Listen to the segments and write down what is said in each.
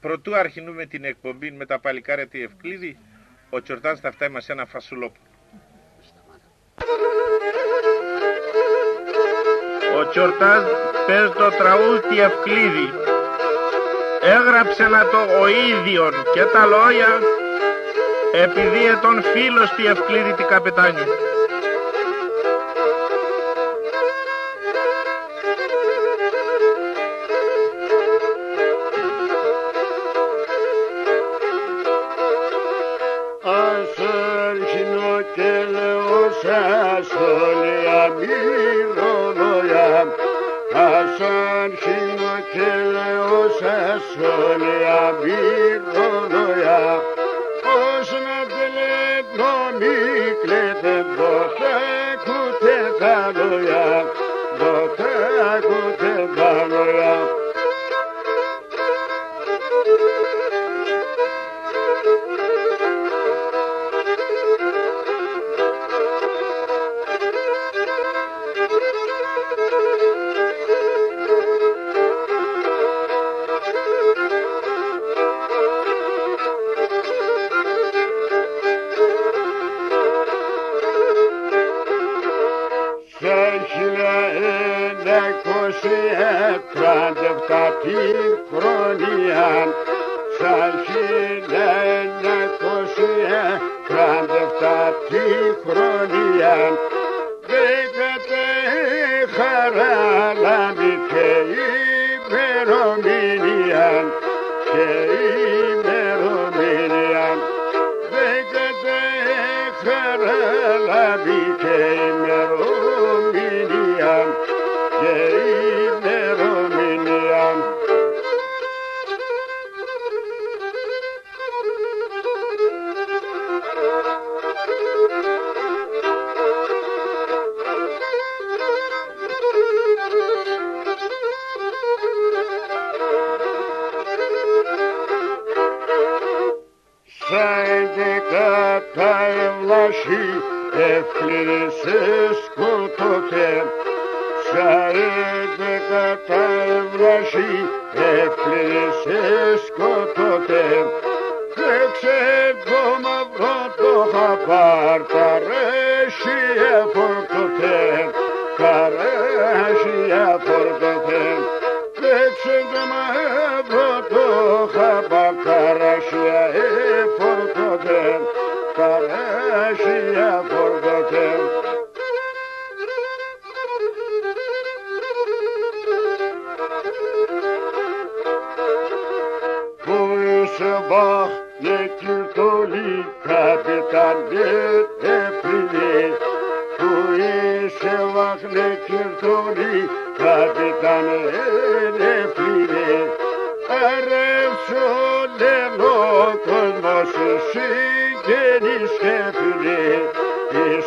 Προτού αρχινούμε την εκπομπή με τα παλικάρια τη Ευκλήδη, ο Τσορτάνς θα φτάει μας ένα φασουλόπο. Ο Τσορτάνς παίζει το τραούδι Ευκλήδη. Έγραψε να το ο ίδιον και τα λόγια επειδή τον φίλος τη Ευκλήδη τη καπετάνη.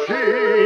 She